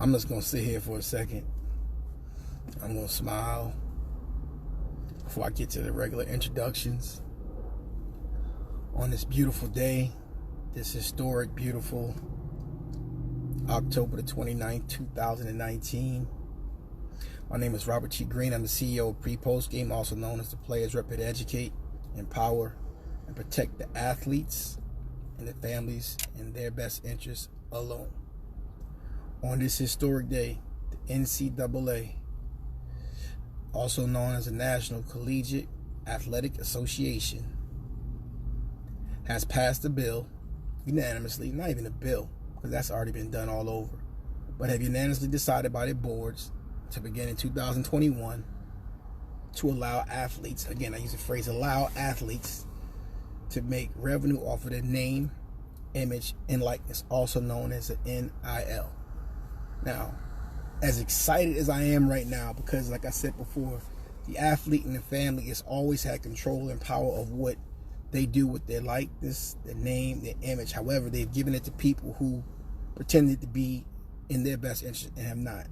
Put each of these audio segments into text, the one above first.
I'm just going to sit here for a second. I'm going to smile before I get to the regular introductions. On this beautiful day, this historic, beautiful October the 29th, 2019. My name is Robert T. Green. I'm the CEO of Pre-Post Game, also known as the Players Rep. Educate, empower, and protect the athletes and the families in their best interests alone. On this historic day, the NCAA, also known as the National Collegiate Athletic Association, has passed a bill unanimously, not even a bill, because that's already been done all over, but have unanimously decided by their boards to begin in 2021 to allow athletes, again I use the phrase allow athletes, to make revenue off of their name, image, and likeness, also known as the NIL. Now, as excited as I am right now, because like I said before, the athlete and the family has always had control and power of what they do with their likeness, their name, their image. However, they've given it to people who pretended to be in their best interest and have not.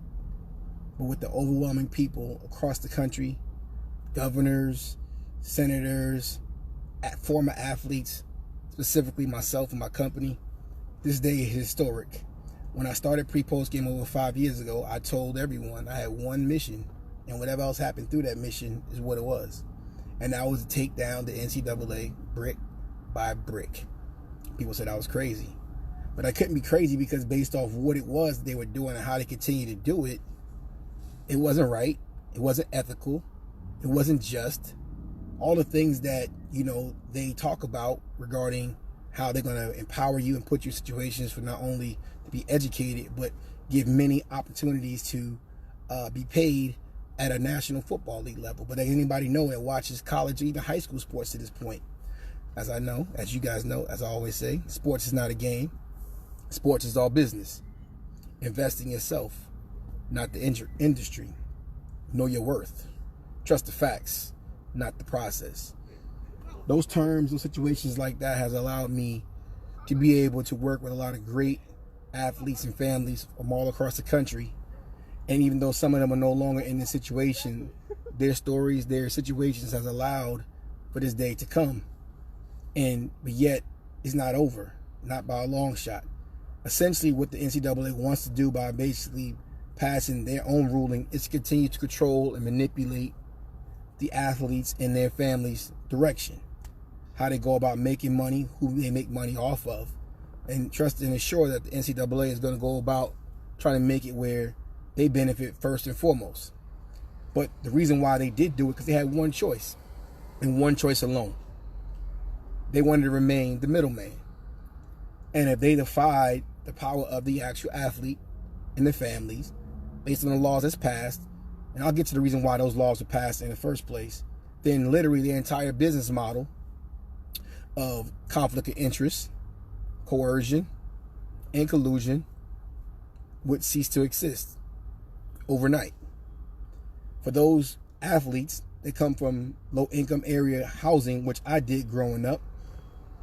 But with the overwhelming people across the country, governors, senators, former athletes, specifically myself and my company, this day is historic. When I started Pre-Post Game over 5 years ago, I told everyone I had one mission, and whatever else happened through that mission is what it was. And that was to take down the NCAA brick by brick. People said I was crazy. But I couldn't be crazy because based off what it was they were doing and how they continue to do it, it wasn't right. It wasn't ethical. It wasn't just. All the things that, they talk about regarding how they're going to empower you and put you in situations for not only to be educated, but give many opportunities to be paid at a National Football League level. But as anybody know that watches college or even high school sports to this point, as I know, as you guys know, as I always say, sports is not a game. Sports is all business. Invest in yourself, not the industry. Know your worth. Trust the facts, not the process. Those terms, those situations like that has allowed me to be able to work with a lot of great athletes and families from all across the country. And even though some of them are no longer in this situation, their stories, their situations has allowed for this day to come. But yet, it's not over, not by a long shot. Essentially, what the NCAA wants to do by basically passing their own ruling is to continue to control and manipulate the athletes and their families' direction. How they go about making money, who they make money off of, and trust and assure that the NCAA is going to go about trying to make it where they benefit first and foremost. But the reason why they did do it, because they had one choice, and one choice alone. They wanted to remain the middleman. And if they defied the power of the actual athlete and the families, based on the laws that's passed, and I'll get to the reason why those laws were passed in the first place, then literally the entire business model of conflict of interest, coercion, and collusion would cease to exist overnight. For those athletes that come from low-income area housing, which I did growing up,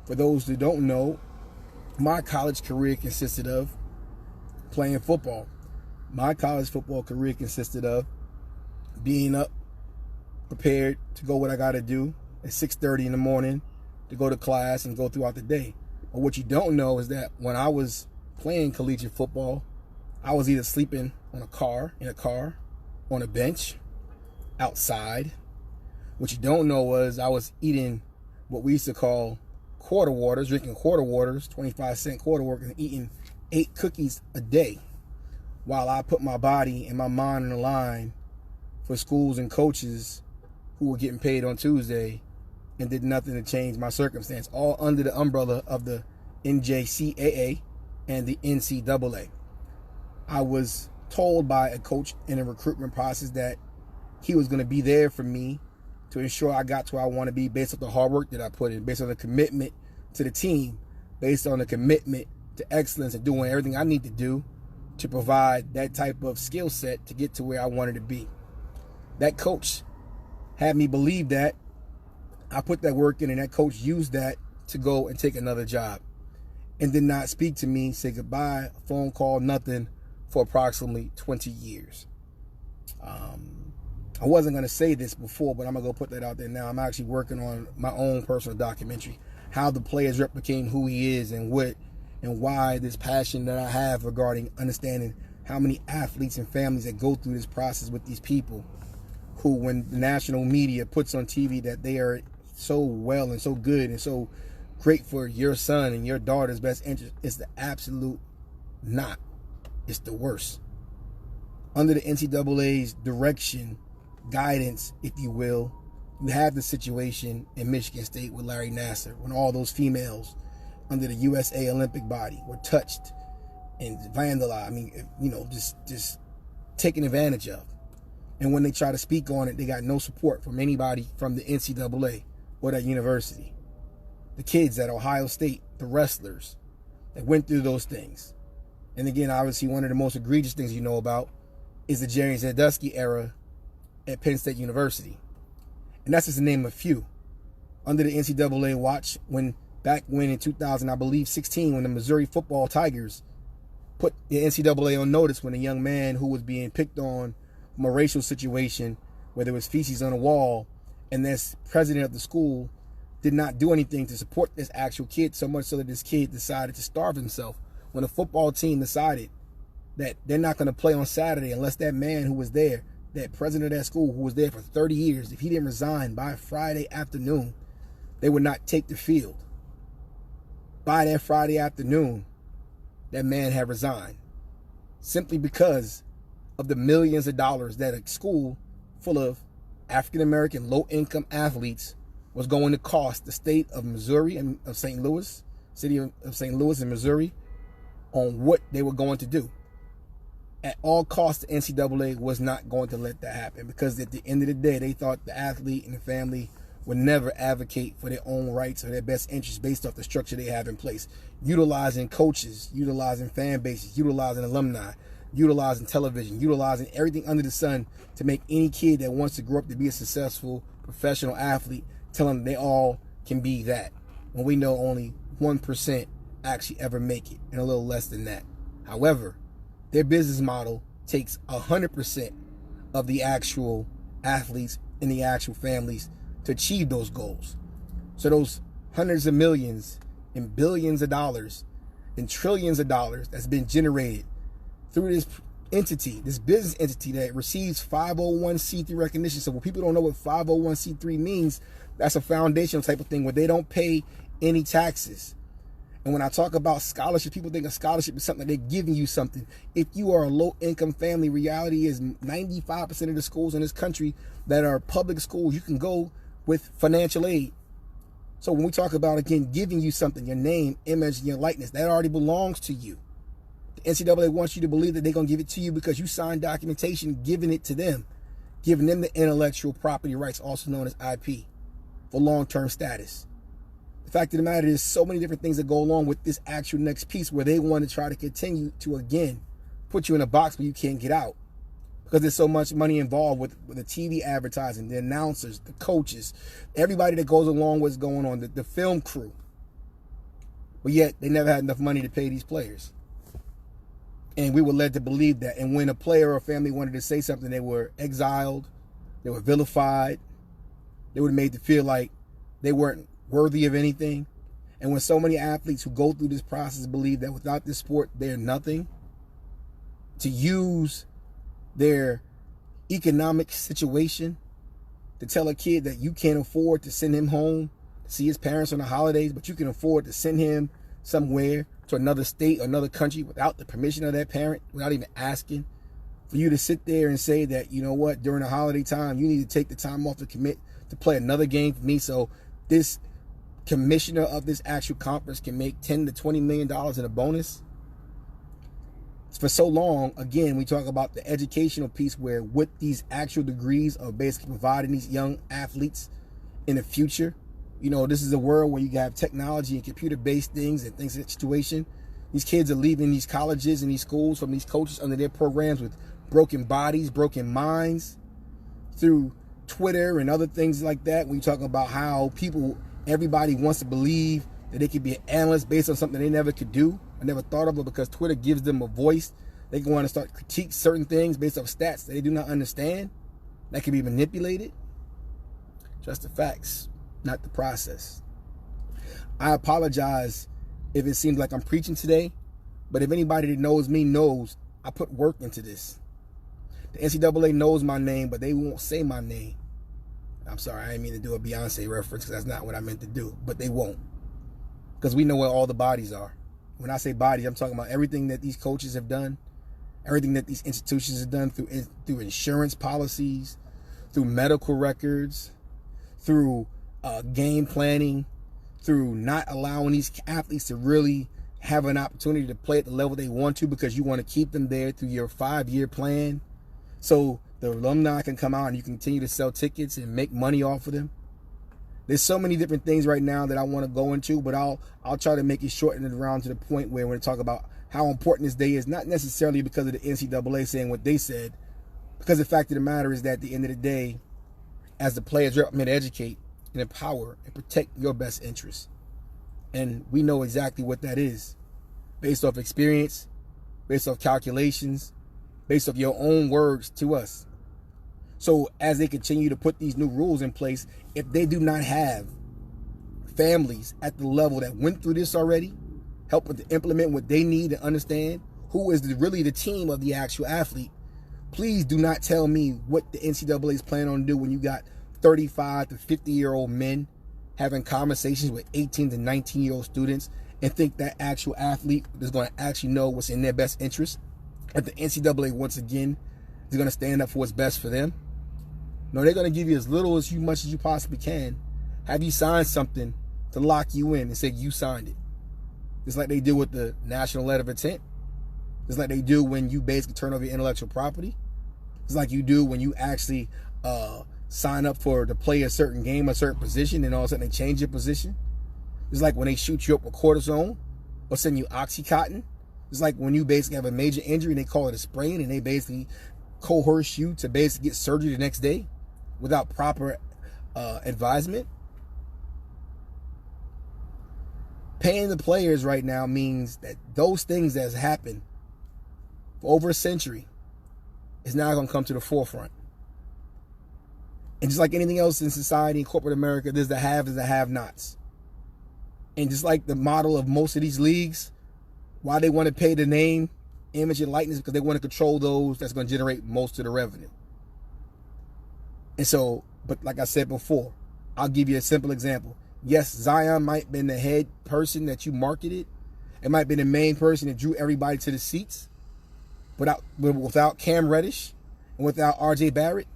for those who don't know, my college career consisted of playing football. My college football career consisted of being up, prepared to go what I got to do at 6:30 in the morning to go to class and go throughout the day. But what you don't know is that when I was playing collegiate football, I was either sleeping in a car, on a bench, outside. What you don't know was I was eating what we used to call quarter waters, drinking quarter waters, 25-cent quarter waters, and eating 8 cookies a day while I put my body and my mind on the line for schools and coaches who were getting paid on Tuesday and did nothing to change my circumstance, all under the umbrella of the NCAA and the NCAA. I was told by a coach in a recruitment process that he was going to be there for me to ensure I got to where I want to be based on the hard work that I put in, based on the commitment to the team, based on the commitment to excellence and doing everything I need to do to provide that type of skill set to get to where I wanted to be. That coach had me believe that. I put that work in, and that coach used that to go and take another job and did not speak to me, say goodbye, phone call, nothing, for approximately 20 years. I wasn't going to say this before, but I'm going to go put that out there now. I'm actually working on my own personal documentary, how the players replicate who he is and what and why this passion that I have regarding understanding how many athletes and families that go through this process with these people who, when the national media puts on TV that they are so well and so good and so great for your son and your daughter's best interest, it's the absolute not. It's the worst. Under the NCAA's direction, guidance, if you will, you have the situation in Michigan State with Larry Nassar when all those females under the USA Olympic body were touched and vandalized. I mean, just taken advantage of. And when they try to speak on it, they got no support from anybody from the NCAA or that university. The kids at Ohio State, the wrestlers that went through those things. And again, obviously, one of the most egregious things you know about is the Jerry Sandusky era at Penn State University. And that's just to name a few. Under the NCAA watch, back when in 2000, I believe 16, when the Missouri football Tigers put the NCAA on notice when a young man who was being picked on from a racial situation where there was feces on a wall, and this president of the school did not do anything to support this actual kid, so much so that this kid decided to starve himself. When the football team decided that they're not going to play on Saturday unless that man who was there, that president of that school who was there for 30 years, if he didn't resign by Friday afternoon, they would not take the field. By that Friday afternoon, that man had resigned simply because of the millions of dollars that a school full of African-American low-income athletes was going to cost the state of Missouri and of St. Louis, city of St. Louis in Missouri, on what they were going to do. At all costs, the NCAA was not going to let that happen because at the end of the day, they thought the athlete and the family would never advocate for their own rights or their best interests based off the structure they have in place. Utilizing coaches, utilizing fan bases, utilizing alumni, utilizing television, utilizing everything under the sun to make any kid that wants to grow up to be a successful professional athlete, tell them they all can be that. When we know only 1% actually ever make it, and a little less than that. However, their business model takes 100% of the actual athletes and the actual families to achieve those goals. So those hundreds of millions and billions of dollars and trillions of dollars that's been generated through this entity, this business entity that receives 501c3 recognition. So when people don't know what 501c3 means, that's a foundational type of thing where they don't pay any taxes. And when I talk about scholarship, people think a scholarship is something they're giving you something. If you are a low-income family, reality is 95% of the schools in this country that are public schools, you can go with financial aid. So when we talk about, again, giving you something, your name, image, and your likeness, that already belongs to you. The NCAA wants you to believe that they're going to give it to you because you signed documentation giving it to them, giving them the intellectual property rights, also known as IP, for long-term status. The fact of the matter is so many different things that go along with this actual next piece where they want to try to continue to, again, put you in a box where you can't get out because there's so much money involved with the TV advertising, the announcers, the coaches, everybody that goes along with what's going on, the film crew. But yet they never had enough money to pay these players. And we were led to believe that. And when a player or a family wanted to say something, they were exiled, they were vilified, they were made to feel like they weren't worthy of anything. And when so many athletes who go through this process believe that without this sport they're nothing, to use their economic situation to tell a kid that you can't afford to send him home to see his parents on the holidays, but you can afford to send him somewhere to another state or another country without the permission of that parent, without even asking, for you to sit there and say that, you know what, during the holiday time you need to take the time off to commit to play another game for me so this commissioner of this actual conference can make $10 to $20 million in a bonus. For so long, again, we talk about the educational piece where with these actual degrees are basically providing these young athletes in the future. You know, this is a world where you have technology and computer-based things and things in that situation. These kids are leaving these colleges and these schools from these coaches under their programs with broken bodies, broken minds, through Twitter and other things like that. When you talk about how everybody wants to believe that they could be an analyst based on something they never could do or never thought of, but because Twitter gives them a voice They can want to start critique certain things based off stats that they do not understand, that can be manipulated. Just the facts, not the process. I apologize if it seems like I'm preaching today, but if anybody that knows me knows I put work into this. The NCAA knows my name, but they won't say my name. I'm sorry, I didn't mean to do a Beyonce reference because that's not what I meant to do, but they won't. Because we know where all the bodies are. When I say bodies, I'm talking about everything that these coaches have done, everything that these institutions have done through insurance policies, through medical records, through game planning, through not allowing these athletes to really have an opportunity to play at the level they want to because you want to keep them there through your 5-year plan. So the alumni can come out and you can continue to sell tickets and make money off of them. There's so many different things right now that I want to go into, but I'll try to make it short and around to the point where we're going to talk about how important this day is, not necessarily because of the NCAA saying what they said, because the fact of the matter is that at the end of the day, as the players, you're meant to educate and empower and protect your best interests. And we know exactly what that is, based off experience, based off calculations, based off your own words to us. So as they continue to put these new rules in place, if they do not have families at the level that went through this already, helping to implement what they need to understand who is really the team of the actual athlete, please do not tell me what the NCAA is planning on doing when you got 35 to 50-year-old men having conversations with 18 to 19-year-old students and think that actual athlete is going to actually know what's in their best interest. But the NCAA, once again, is going to stand up for what's best for them. No, they're going to give you as little as much as you possibly can. Have you sign something to lock you in and say you signed it. Just like they do with the national letter of intent. Just like they do when you basically turn over your intellectual property. It's like you do when you actually sign up to play a certain game, a certain position, and all of a sudden they change your position. It's like when they shoot you up with cortisone or send you Oxycontin. It's like when you basically have a major injury and they call it a sprain and they basically coerce you to basically get surgery the next day without proper advisement. Paying the players right now means that those things that has happened for over a century is now going to come to the forefront. And just like anything else in society, in corporate America, there's the haves and the have-nots. And just like the model of most of these leagues, why they want to pay the name, image, and likeness, because they want to control those that's going to generate most of the revenue. And so, but like I said before, I'll give you a simple example. Yes, Zion might have been the head person that you marketed. It might have been the main person that drew everybody to the seats. But without Cam Reddish and without RJ Barrett,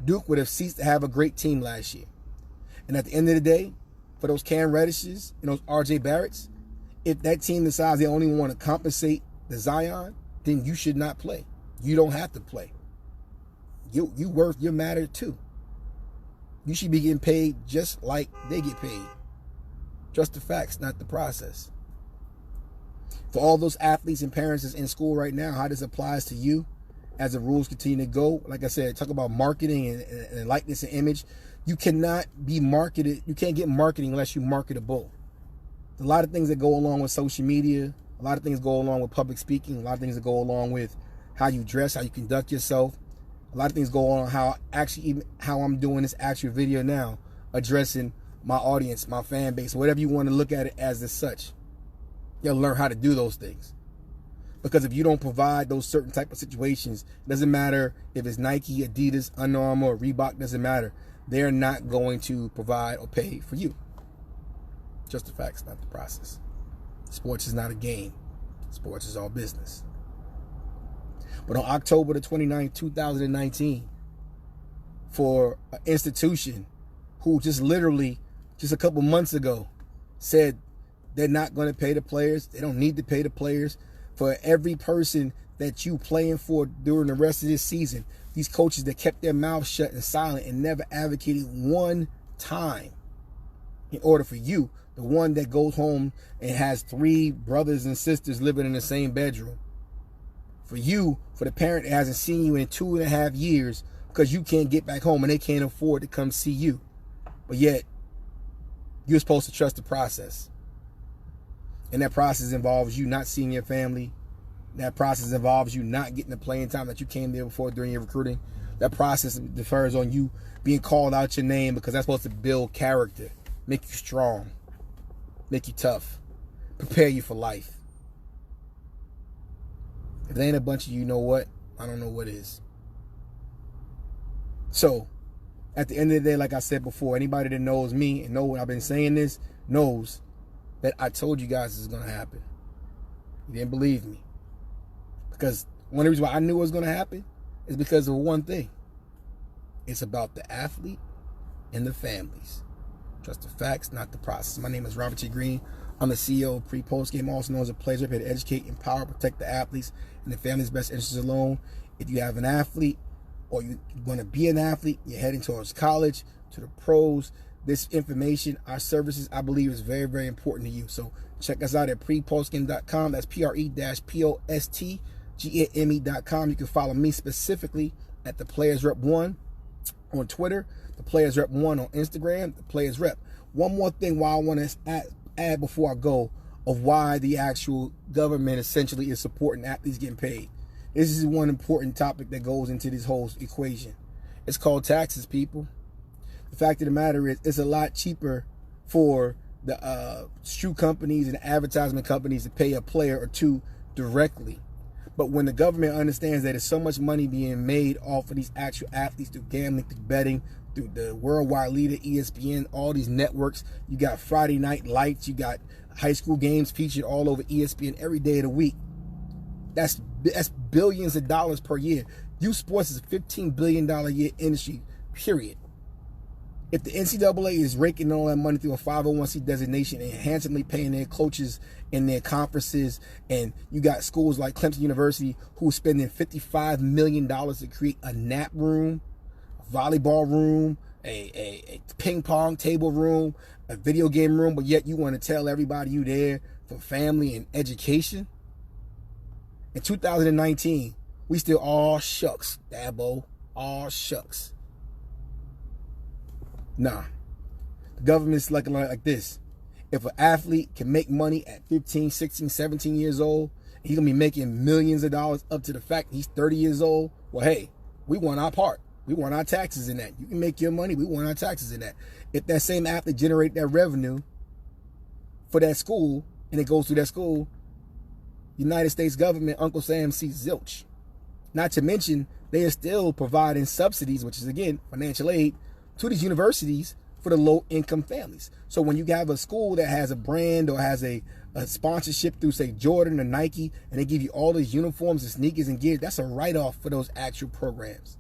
Duke would have ceased to have a great team last year. And at the end of the day, for those Cam Reddishes and those RJ Barretts, if that team decides they only want to compensate the Zion, then you should not play. You don't have to play. You matter too. You should be getting paid just like they get paid. Just the facts, not the process. For all those athletes and parents that's in school right now, how this applies to you as the rules continue to go. Like I said, talk about marketing and likeness and image. You cannot be marketed. You can't get marketing unless you marketable. A lot of things that go along with social media, a lot of things go along with public speaking, a lot of things that go along with how you dress, how you conduct yourself. A lot of things go on how I'm doing this actual video now, addressing my audience, my fan base, whatever you want to look at it as such. You'll learn how to do those things. Because if you don't provide those certain type of situations, it doesn't matter if it's Nike, Adidas, Under Armour, or Reebok, doesn't matter. They're not going to provide or pay for you. Just the facts, not the process. Sports is not a game. Sports is all business. But on October the 29th, 2019, for an institution who just literally, just a couple months ago, said they're not going to pay the players, they don't need to pay the players, for every person that you playing for during the rest of this season, these coaches that kept their mouths shut and silent and never advocated one time in order for you, the one that goes home and has 3 brothers and sisters living in the same bedroom, for you, for the parent that hasn't seen you in 2.5 years because you can't get back home and they can't afford to come see you. But yet, you're supposed to trust the process. And that process involves you not seeing your family That process involves you not getting the playing time that you came there before during your recruiting. That process defers on you being called out your name, because that's supposed to build character, make you strong, make you tough, prepare you for life. If there ain't a bunch of you know what, I don't know what is. So, at the end of the day, like I said before, anybody that knows me and know what I've been saying this knows that I told you guys this is going to happen. You didn't believe me. Because one of the reasons why I knew it was going to happen is because of one thing. It's about the athlete and the families. Trust the facts, not the process. My name is Robert T. Green. I'm the CEO of Pre-Post Game, also known as a Players Rep, here to educate, empower, protect the athletes and the family's best interests alone. If you have an athlete or you want to be an athlete, you're heading towards college, to the pros, this information, our services, I believe is very, very important to you. So check us out at prepostgame.com. That's PRE-POSTGAME.com. You can follow me specifically at the Players Rep 1 on Twitter, the Players Rep 1 on Instagram, the Players Rep. One more thing while I want to add before I go, of why the actual government essentially is supporting athletes getting paid. This is one important topic that goes into this whole equation. It's called taxes, people. The fact of the matter is, it's a lot cheaper for the shoe companies and advertisement companies to pay a player or two directly. But when the government understands that there's so much money being made off of these actual athletes through gambling, through betting, through the worldwide leader, ESPN, all these networks, you got Friday Night Lights, you got high school games featured all over ESPN every day of the week. That's billions of dollars per year. Youth sports is a $15 billion a year industry, period. If the NCAA is raking all that money through a 501c designation and handsomely paying their coaches in their conferences, and you got schools like Clemson University who's spending $55 million to create a nap room, a volleyball room, a ping pong table room, a video game room, but yet you want to tell everybody you there for family and education. In 2019, we still all shucks, Dabo, all shucks. Nah, the government's looking like this. If an athlete can make money at 15, 16, 17 years old, he's going to be making millions of dollars up to the fact he's 30 years old, well, hey, we want our part. We want our taxes in that. You can make your money. We want our taxes in that. If that same athlete generate that revenue for that school and it goes through that school, United States government, Uncle Sam sees zilch. Not to mention, they are still providing subsidies, which is, again, financial aid, to these universities for the low-income families. So when you have a school that has a brand or has a sponsorship through, say, Jordan or Nike, and they give you all these uniforms and sneakers and gear, that's a write-off for those actual programs.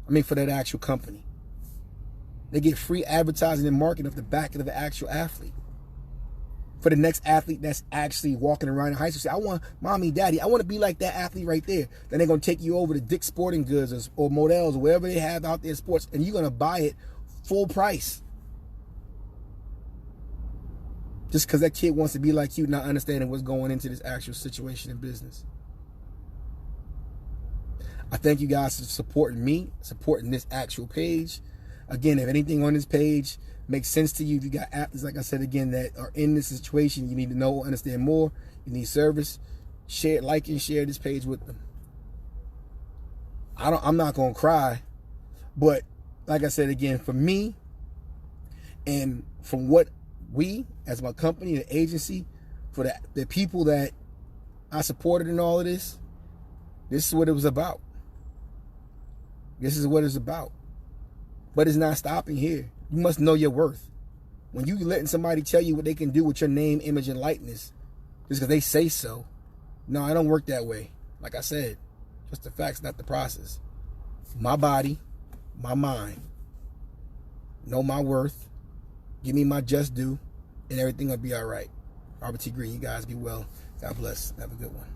I mean, for that actual company. They get free advertising and marketing off the back of the actual athlete. For the next athlete that's actually walking around in high school, say, I want mommy, daddy, I want to be like that athlete right there. Then they're going to take you over to Dick's Sporting Goods or Models or wherever they have out there in sports, and you're going to buy it full price. Just because that kid wants to be like you, not understanding what's going into this actual situation in business. I thank you guys for supporting me, supporting this actual page. Again, if anything on this page makes sense to you, if you got athletes, like I said again, that are in this situation, you need to know, understand more, you need service, share, like and share this page with them. I'm not going to cry, but like I said again, for me, and from what we, as my company, the agency, for the people that I supported in all of this, this is what it was about. This is what it's about. But it's not stopping here. You must know your worth. When you letting somebody tell you what they can do with your name, image, and likeness, just because they say so, no, I don't work that way. Like I said, just the facts, not the process. My body, my mind, know my worth, give me my just due, and everything will be all right. Robert T. Green, you guys be well. God bless. Have a good one.